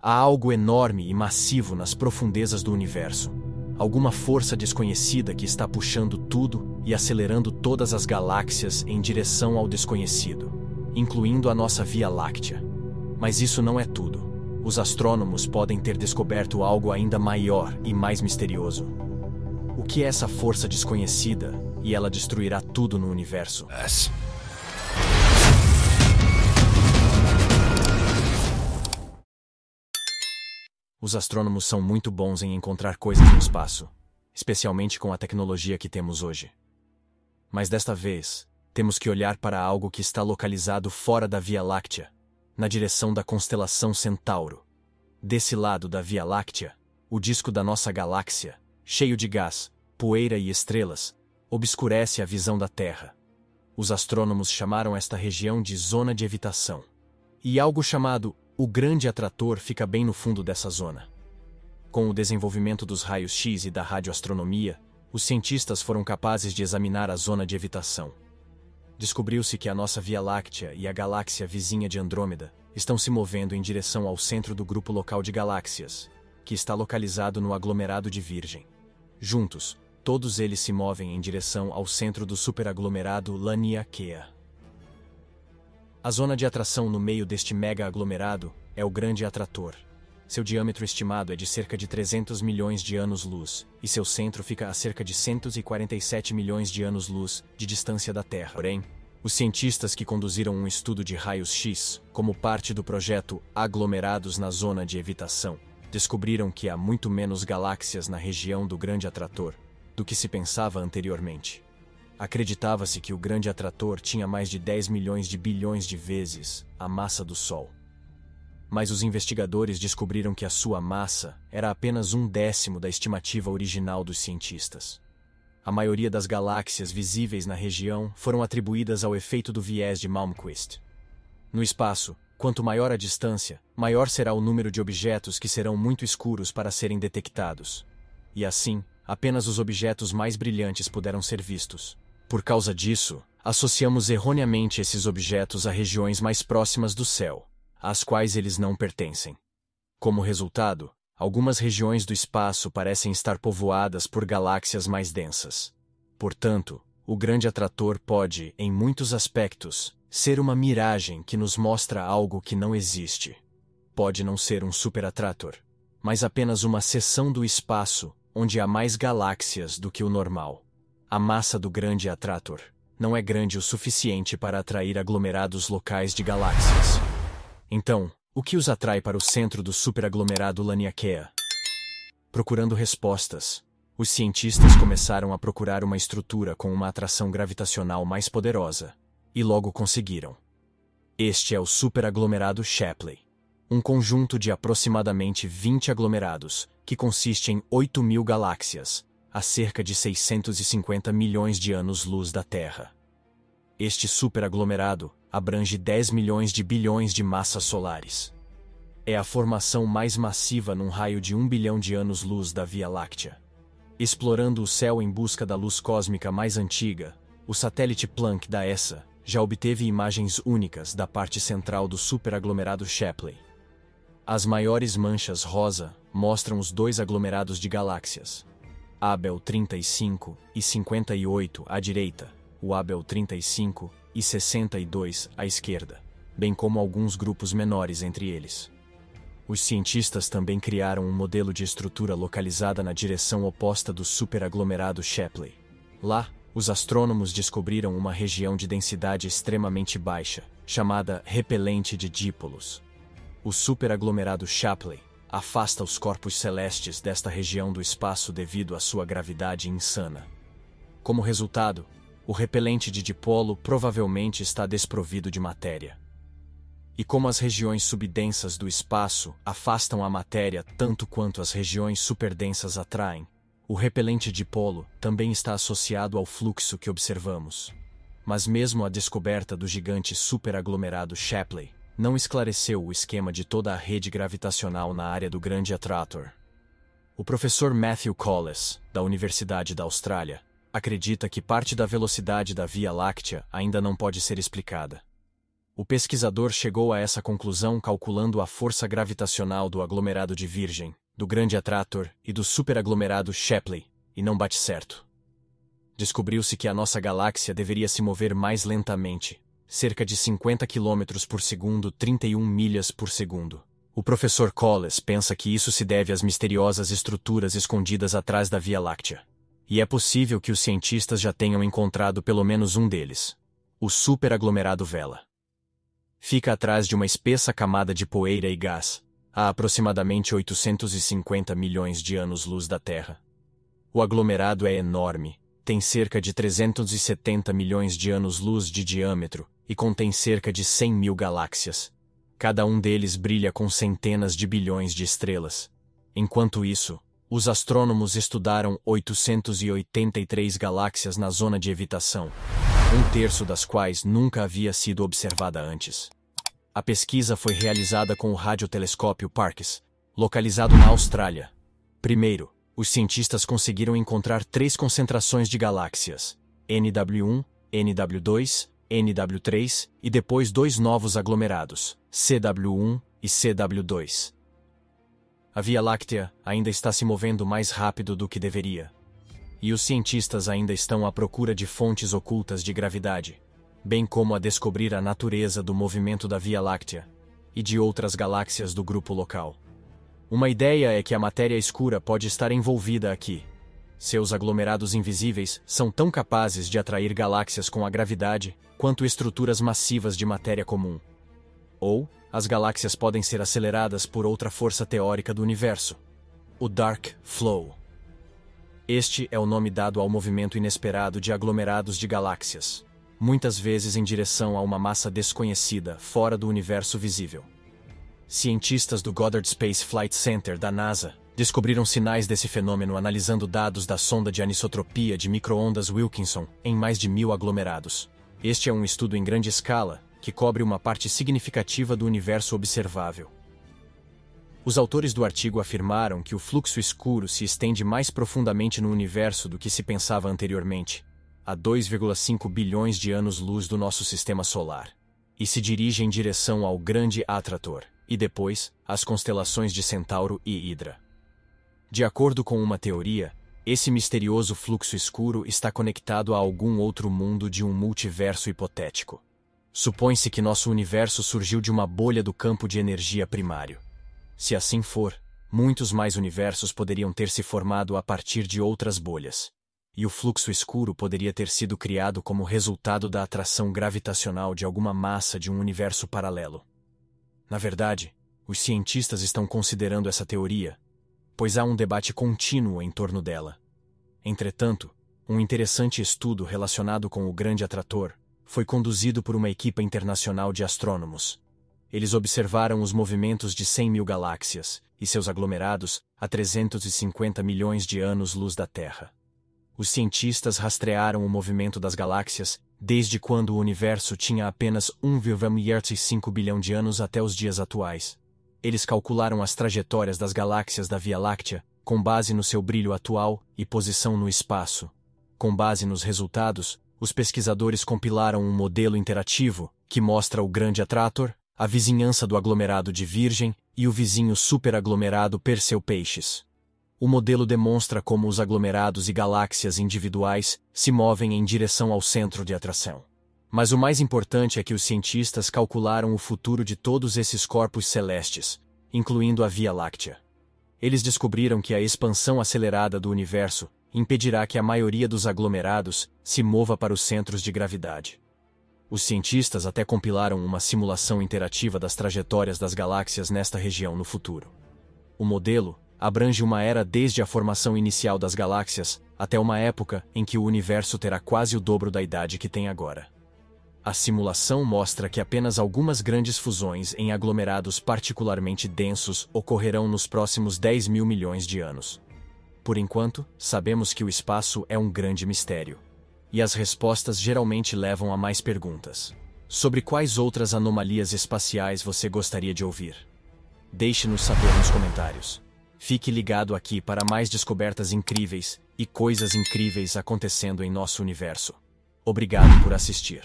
Há algo enorme e massivo nas profundezas do universo. Alguma força desconhecida que está puxando tudo e acelerando todas as galáxias em direção ao desconhecido, incluindo a nossa Via Láctea. Mas isso não é tudo. Os astrônomos podem ter descoberto algo ainda maior e mais misterioso. O que é essa força desconhecida e ela destruirá tudo no universo? Os astrônomos são muito bons em encontrar coisas no espaço, especialmente com a tecnologia que temos hoje. Mas desta vez, temos que olhar para algo que está localizado fora da Via Láctea, na direção da constelação Centauro. Desse lado da Via Láctea, o disco da nossa galáxia, cheio de gás, poeira e estrelas, obscurece a visão da Terra. Os astrônomos chamaram esta região de zona de evitação. E algo chamado o Grande Atrator fica bem no fundo dessa zona. Com o desenvolvimento dos raios-x e da radioastronomia, os cientistas foram capazes de examinar a zona de evitação. Descobriu-se que a nossa Via Láctea e a galáxia vizinha de Andrômeda estão se movendo em direção ao centro do grupo local de galáxias, que está localizado no aglomerado de Virgem. Juntos, todos eles se movem em direção ao centro do superaglomerado Laniakea. A zona de atração no meio deste mega-aglomerado é o Grande Atrator. Seu diâmetro estimado é de cerca de 300 milhões de anos-luz, e seu centro fica a cerca de 147 milhões de anos-luz de distância da Terra. Porém, os cientistas que conduziram um estudo de raios-x, como parte do projeto Aglomerados na Zona de Evitação, descobriram que há muito menos galáxias na região do Grande Atrator do que se pensava anteriormente. Acreditava-se que o Grande Atrator tinha mais de 10 milhões de bilhões de vezes a massa do Sol. Mas os investigadores descobriram que a sua massa era apenas 1/10 da estimativa original dos cientistas. A maioria das galáxias visíveis na região foram atribuídas ao efeito do viés de Malmquist. No espaço, quanto maior a distância, maior será o número de objetos que serão muito escuros para serem detectados. E assim, apenas os objetos mais brilhantes puderam ser vistos. Por causa disso, associamos erroneamente esses objetos a regiões mais próximas do céu, às quais eles não pertencem. Como resultado, algumas regiões do espaço parecem estar povoadas por galáxias mais densas. Portanto, o Grande Atrator pode, em muitos aspectos, ser uma miragem que nos mostra algo que não existe. Pode não ser um superatrator, mas apenas uma seção do espaço onde há mais galáxias do que o normal. A massa do Grande Atrator não é grande o suficiente para atrair aglomerados locais de galáxias. Então, o que os atrai para o centro do superaglomerado Laniakea? Procurando respostas, os cientistas começaram a procurar uma estrutura com uma atração gravitacional mais poderosa, e logo conseguiram. Este é o superaglomerado Shapley, um conjunto de aproximadamente 20 aglomerados, que consiste em 8.000 galáxias, a cerca de 650 milhões de anos-luz da Terra. Este superaglomerado abrange 10 milhões de bilhões de massas solares. É a formação mais massiva num raio de 1 bilhão de anos-luz da Via Láctea. Explorando o céu em busca da luz cósmica mais antiga, o satélite Planck da ESA já obteve imagens únicas da parte central do superaglomerado Shapley. As maiores manchas rosa mostram os dois aglomerados de galáxias, Abel 35 e 58 à direita, o Abel 35 e 62 à esquerda, bem como alguns grupos menores entre eles. Os cientistas também criaram um modelo de estrutura localizada na direção oposta do superaglomerado Shapley. Lá, os astrônomos descobriram uma região de densidade extremamente baixa, chamada repelente de dípolos. O superaglomerado Shapley afasta os corpos celestes desta região do espaço devido à sua gravidade insana. Como resultado, o repelente de dipolo provavelmente está desprovido de matéria. E como as regiões subdensas do espaço afastam a matéria tanto quanto as regiões superdensas atraem, o repelente dipolo também está associado ao fluxo que observamos. Mas mesmo a descoberta do gigante superaglomerado Shapley não esclareceu o esquema de toda a rede gravitacional na área do Grande Atrator. O professor Matthew Collis, da Universidade da Austrália, acredita que parte da velocidade da Via Láctea ainda não pode ser explicada. O pesquisador chegou a essa conclusão calculando a força gravitacional do aglomerado de Virgem, do Grande Atrator e do superaglomerado Shapley, e não bate certo. Descobriu-se que a nossa galáxia deveria se mover mais lentamente, cerca de 50 km por segundo, 31 milhas por segundo. O professor Colles pensa que isso se deve às misteriosas estruturas escondidas atrás da Via Láctea. E é possível que os cientistas já tenham encontrado pelo menos um deles, o superaglomerado Vela. Fica atrás de uma espessa camada de poeira e gás, a aproximadamente 850 milhões de anos-luz da Terra. O aglomerado é enorme, tem cerca de 370 milhões de anos-luz de diâmetro e contém cerca de 100 mil galáxias. Cada um deles brilha com centenas de bilhões de estrelas. Enquanto isso, os astrônomos estudaram 883 galáxias na zona de evitação, um terço das quais nunca havia sido observada antes. A pesquisa foi realizada com o radiotelescópio Parkes, localizado na Austrália. Primeiro, os cientistas conseguiram encontrar 3 concentrações de galáxias, NW1, NW2, NW3, e depois 2 novos aglomerados, CW1 e CW2. A Via Láctea ainda está se movendo mais rápido do que deveria. E os cientistas ainda estão à procura de fontes ocultas de gravidade, bem como a descobrir a natureza do movimento da Via Láctea e de outras galáxias do grupo local. Uma ideia é que a matéria escura pode estar envolvida aqui. Seus aglomerados invisíveis são tão capazes de atrair galáxias com a gravidade quanto estruturas massivas de matéria comum. Ou, as galáxias podem ser aceleradas por outra força teórica do universo, o Dark Flow. Este é o nome dado ao movimento inesperado de aglomerados de galáxias, muitas vezes em direção a uma massa desconhecida fora do universo visível. Cientistas do Goddard Space Flight Center da NASA descobriram sinais desse fenômeno analisando dados da sonda de anisotropia de micro-ondas Wilkinson em mais de 1000 aglomerados. Este é um estudo em grande escala que cobre uma parte significativa do universo observável. Os autores do artigo afirmaram que o fluxo escuro se estende mais profundamente no universo do que se pensava anteriormente, a 2,5 bilhões de anos-luz do nosso sistema solar, e se dirige em direção ao Grande Atrator, e depois, às constelações de Centauro e Hidra. De acordo com uma teoria, esse misterioso fluxo escuro está conectado a algum outro mundo de um multiverso hipotético. Supõe-se que nosso universo surgiu de uma bolha do campo de energia primário. Se assim for, muitos mais universos poderiam ter se formado a partir de outras bolhas. E o fluxo escuro poderia ter sido criado como resultado da atração gravitacional de alguma massa de um universo paralelo. Na verdade, os cientistas estão considerando essa teoria, pois há um debate contínuo em torno dela. Entretanto, um interessante estudo relacionado com o Grande Atrator foi conduzido por uma equipa internacional de astrônomos. Eles observaram os movimentos de 100 mil galáxias e seus aglomerados a 350 milhões de anos-luz da Terra. Os cientistas rastrearam o movimento das galáxias desde quando o universo tinha apenas 1,5 bilhão de anos até os dias atuais. Eles calcularam as trajetórias das galáxias da Via Láctea com base no seu brilho atual e posição no espaço. Com base nos resultados, os pesquisadores compilaram um modelo interativo que mostra o Grande Atrator, a vizinhança do aglomerado de Virgem e o vizinho superaglomerado Perseu-Peixes. O modelo demonstra como os aglomerados e galáxias individuais se movem em direção ao centro de atração. Mas o mais importante é que os cientistas calcularam o futuro de todos esses corpos celestes, incluindo a Via Láctea. Eles descobriram que a expansão acelerada do universo impedirá que a maioria dos aglomerados se mova para os centros de gravidade. Os cientistas até compilaram uma simulação interativa das trajetórias das galáxias nesta região no futuro. O modelo abrange uma era desde a formação inicial das galáxias até uma época em que o universo terá quase o dobro da idade que tem agora. A simulação mostra que apenas algumas grandes fusões em aglomerados particularmente densos ocorrerão nos próximos 10 mil milhões de anos. Por enquanto, sabemos que o espaço é um grande mistério. E as respostas geralmente levam a mais perguntas. Sobre quais outras anomalias espaciais você gostaria de ouvir? Deixe-nos saber nos comentários. Fique ligado aqui para mais descobertas incríveis e coisas incríveis acontecendo em nosso universo. Obrigado por assistir.